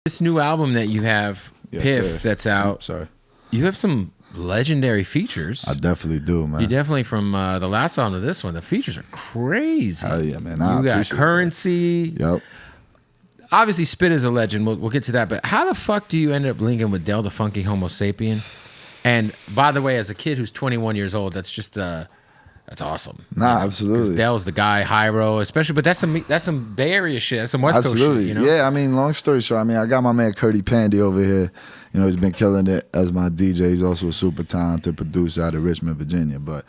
This new album that you have, Yes, Piff, sir. that's out. Sorry. You have some legendary features. I definitely do, man. You definitely, from the last album to this one, the features are crazy. Hell yeah, man. You got Currency. Yep. Obviously, Spit is a legend. We'll get to that. But how the fuck do you end up linking with Del the Funky Homosapien? And by the way, as a kid who's 21 years old, that's just that's awesome. Nah, absolutely. Del's the guy, Hyro, especially. But that's some Bay Area shit. That's some West Coast Absolutely. shit. You know? Yeah, I mean, long story short, I mean, I got my man Curdy Pandy over here. You know, he's been killing it as my DJ. He's also a super talented producer out of Richmond, Virginia. But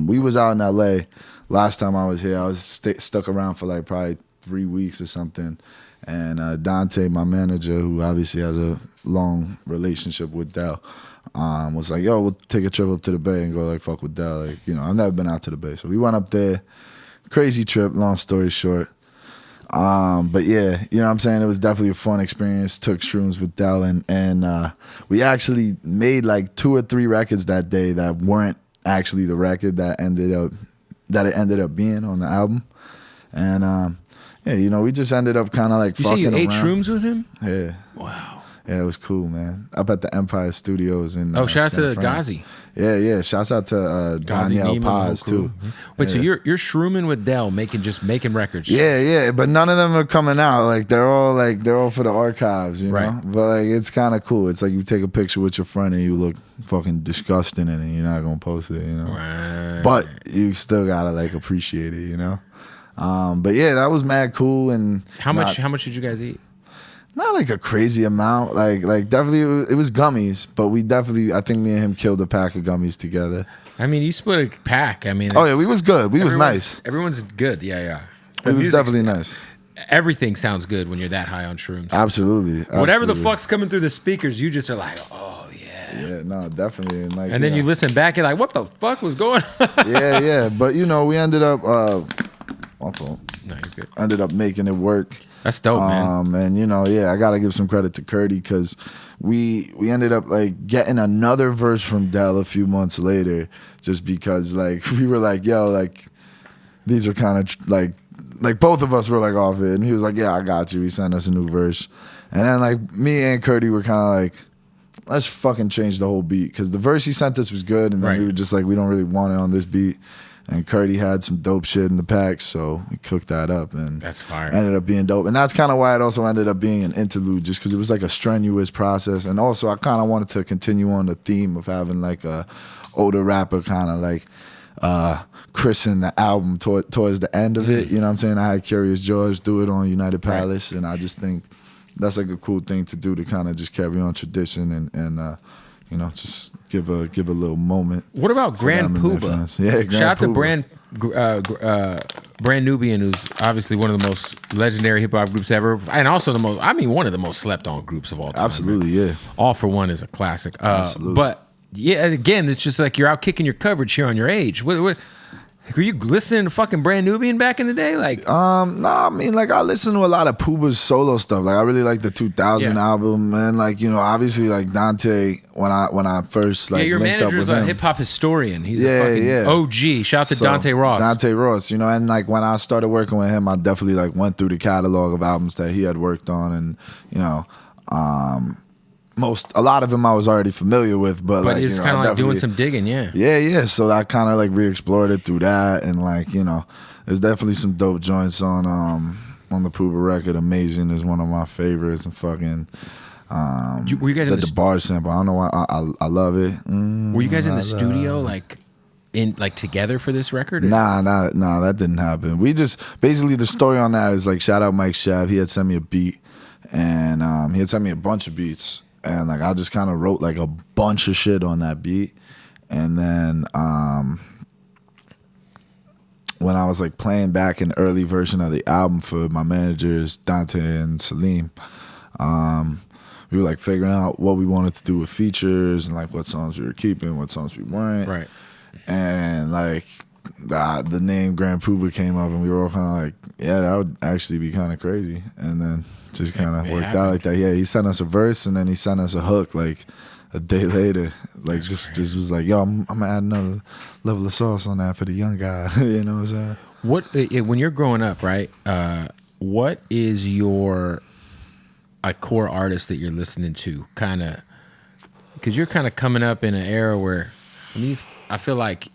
we was out in L.A. Last time I was here. I was stuck around for like probably 3 weeks or something. And Dante, my manager, who obviously has a long relationship with Del, was like, yo, we'll take a trip up to the Bay and go like fuck with Del. Like, you know, I've never been out to the Bay. So we went up there. Crazy trip, long story short. But yeah, you know what I'm saying? It was definitely a fun experience. Took shrooms with Del and we actually made like 2 or 3 records that day that weren't actually the record that it ended up being on the album. And yeah, you know, we just ended up kind of like fucking around. You say you ate shrooms with him? Yeah. Wow. Yeah, it was cool, man. Up at the Empire Studios in shout out to San Fran. Ghazi. Yeah. Shouts out to Danielle Paz too. Wait, so you're shrooming with Del, making records? Yeah, but none of them are coming out. Like they're all for the archives, you know. But like it's kind of cool. It's like you take a picture with your friend and you look fucking disgusting in it. You're not gonna post it, you know. Right. But you still gotta like appreciate it, you know. But yeah, that was mad cool. And how much did you guys eat? Not like a crazy amount. Like definitely it was gummies, but I think me and him killed a pack of gummies together. I mean, you split a pack. I mean, oh yeah, we was good. We was nice. Everyone's good. Yeah. It was definitely nice. Everything sounds good when you're that high on shrooms. Absolutely. Whatever the fuck's coming through the speakers, you just are like, oh yeah. Yeah, no, definitely. And like, and then you listen back, you're like, what the fuck was going on? yeah. But you know, we ended up my fault. No, you're good. Ended up making it work. That's dope, man. And you know, yeah, I gotta give some credit to Curdy because we ended up like getting another verse from Del a few months later, just because like we were like, yo, like these are kind of like both of us were like off it, and he was like, yeah, I got you. He sent us a new verse, and then like me and Curdy were kind of like, let's fucking change the whole beat because the verse he sent us was good, and then we were just like, we don't really want it on this beat. And Curdy had some dope shit in the pack, so we cooked that up, and that's fire. Ended up being dope, and that's kind of why it also ended up being an interlude, just because it was like a strenuous process, and also I kind of wanted to continue on the theme of having like a older rapper kind of like christen the album towards the end of it. You know what I'm saying? I had Curious George do it on United Palace, and I just think that's like a cool thing to do to kind of just carry on tradition and you know, just give a little moment. What about Grand Poobah? Yeah, shout out to Brand Nubian, who's obviously one of the most legendary hip hop groups ever, and also one of the most slept on groups of all time. Absolutely, man. Yeah. All for One is a classic. Absolutely. But yeah, again, it's just like you're out kicking your coverage here on your age. What were you listening to fucking Brand Nubian back in the day? Like, no, I mean, like I listen to a lot of Poobah's solo stuff. Like I really like the 2000 album, and like, you know, obviously like Dante when I first like your linked up manager's with him. a hip hop historian. He's a fucking OG. Shout out to Dante Ross. Dante Ross, you know, and like when I started working with him, I definitely like went through the catalog of albums that he had worked on, and you know, a lot of them I was already familiar with, but like, it's kind of like doing some digging, yeah. So I kind of like re-explored it through that, and like, you know, there's definitely some dope joints on the Poobah record. Amazing is one of my favorites, and fucking were you guys in the bar sample? I don't know why I love it. Were you guys in the studio like together for this record? Or? Nah, that didn't happen. We just basically the story on that is like shout out Mike Shav. He had sent me a beat, and he had sent me a bunch of beats. And like I just kind of wrote like a bunch of shit on that beat, and then when I was like playing back an early version of the album for my managers Dante and Salim, we were like figuring out what we wanted to do with features and like what songs we were keeping, what songs we weren't. Right. And like the name Grand Poobah came up, and we were all kind of like, yeah, that would actually be kind of crazy, and then. Just kind of worked out like that. Yeah, he sent us a verse and then he sent us a hook like a day later. Like just was like, yo, I'm gonna add another level of sauce on that for the young guy. You know what I'm saying? When you're growing up, right? What is your core artist that you're listening to, kind of, because you're kind of coming up in an era where, I feel like,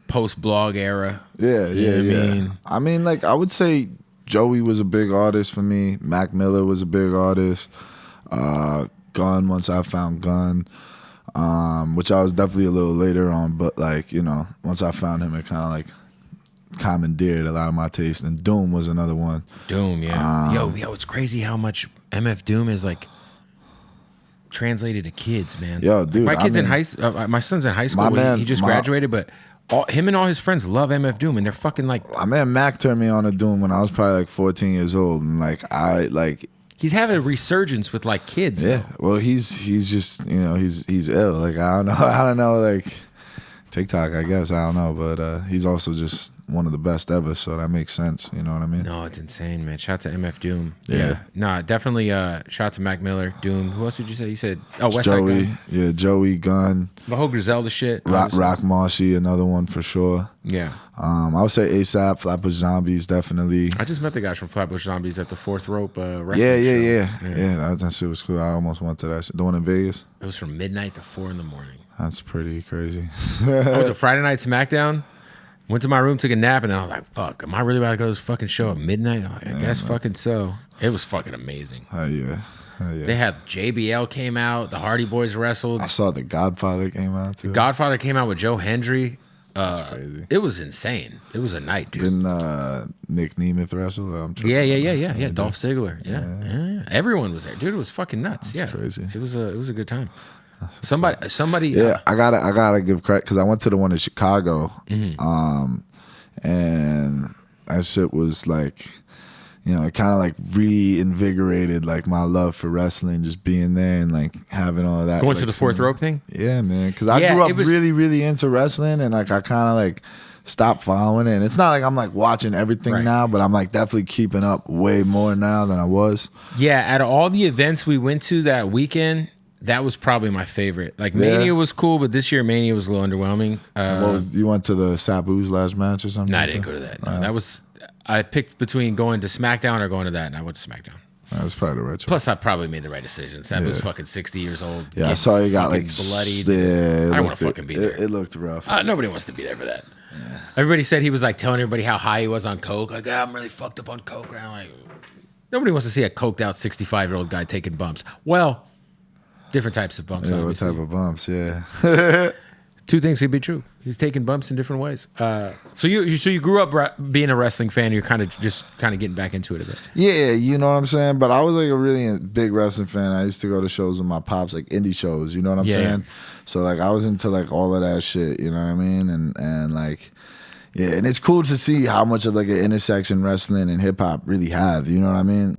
post blog era. Yeah, yeah. I mean, like, I would say Joey was a big artist for me. Mac Miller was a big artist. Gun, once I found Gun, which I was definitely a little later on, but like, once I found him, it kind of like commandeered a lot of my taste. And Doom was another one. Doom, yeah. Yo, it's crazy how much MF Doom is like translated to kids, man. Yo, dude, like my kid's in high school. My son's in high school. He just graduated, but him and all his friends love MF Doom, and they're fucking like. My man Mac turned me on to Doom when I was probably like 14 years old, and he's having a resurgence with like kids. Yeah, though. well, he's just he's ill. Like I don't know like TikTok, I guess, I don't know, but he's also just one of the best ever, so that makes sense. You know what I mean? No, it's insane, man. Shout out to MF Doom. Yeah. Nah, definitely. Shout out to Mac Miller, Doom. Who else did you say? You said West Side Joey. Gun. Yeah, Joey, Gun. The whole Griselda shit. Rock Marshy, another one for sure. Yeah. I would say ASAP, Flatbush Zombies, definitely. I just met the guys from Flatbush Zombies at the Fourth Rope wrestling Yeah. show. That shit was cool. I almost went to that shit. The one in Vegas? It was from midnight to 4 in the morning. That's pretty crazy. I went to Friday Night Smackdown, went to my room, took a nap, and then I was like, fuck, am I really about to go to this fucking show at midnight? I'm like, I guess fucking so. It was fucking amazing. Hell yeah. They had JBL came out, the Hardy Boys wrestled. I saw The Godfather came out too. Godfather came out with Joe Hendry. That's crazy. It was insane. It was a night, dude. Didn't Nick Nemeth wrestle? Yeah. Dolph Ziggler. Yeah. Everyone was there, dude. It was fucking nuts. That's crazy. It was a good time. Somebody. Yeah, I gotta give credit because I went to the one in Chicago, and that shit was like, it kind of like reinvigorated like my love for wrestling, just being there and like having all of that. Going like, to the Fourth Rope thing. Yeah, man. Because I grew up really, really into wrestling, and like I kind of like stopped following it. And it's not like I'm like watching everything now, but I'm like definitely keeping up way more now than I was. Yeah, out of all the events we went to that weekend, that was probably my favorite. Like Mania was cool, but this year Mania was a little underwhelming. You went to the Sabu's last match or something? No, I didn't go to that. No, that was. I picked between going to SmackDown or going to that, and I went to SmackDown. That's probably the right choice. Plus, I probably made the right decision. Sabu was fucking 60 years old. Yeah, I saw you got like bloodied. Yeah, I don't want to fucking be there. It looked rough. Nobody wants to be there for that. Yeah. Everybody said he was like telling everybody how high he was on coke. Like, I'm really fucked up on coke. And I'm like, nobody wants to see a coked out 65-year-old guy taking bumps. Well, different types of bumps. Yeah, obviously. what type of bumps? Yeah. Two things could be true. He's taking bumps in different ways. So you grew up being a wrestling fan. You're kind of getting back into it a bit. Yeah, you know what I'm saying. But I was like a really big wrestling fan. I used to go to shows with my pops, like indie shows. You know what I'm saying? Yeah. So like I was into like all of that shit. You know what I mean? And like, yeah, and it's cool to see how much of like an intersection wrestling and hip hop really have. You know what I mean?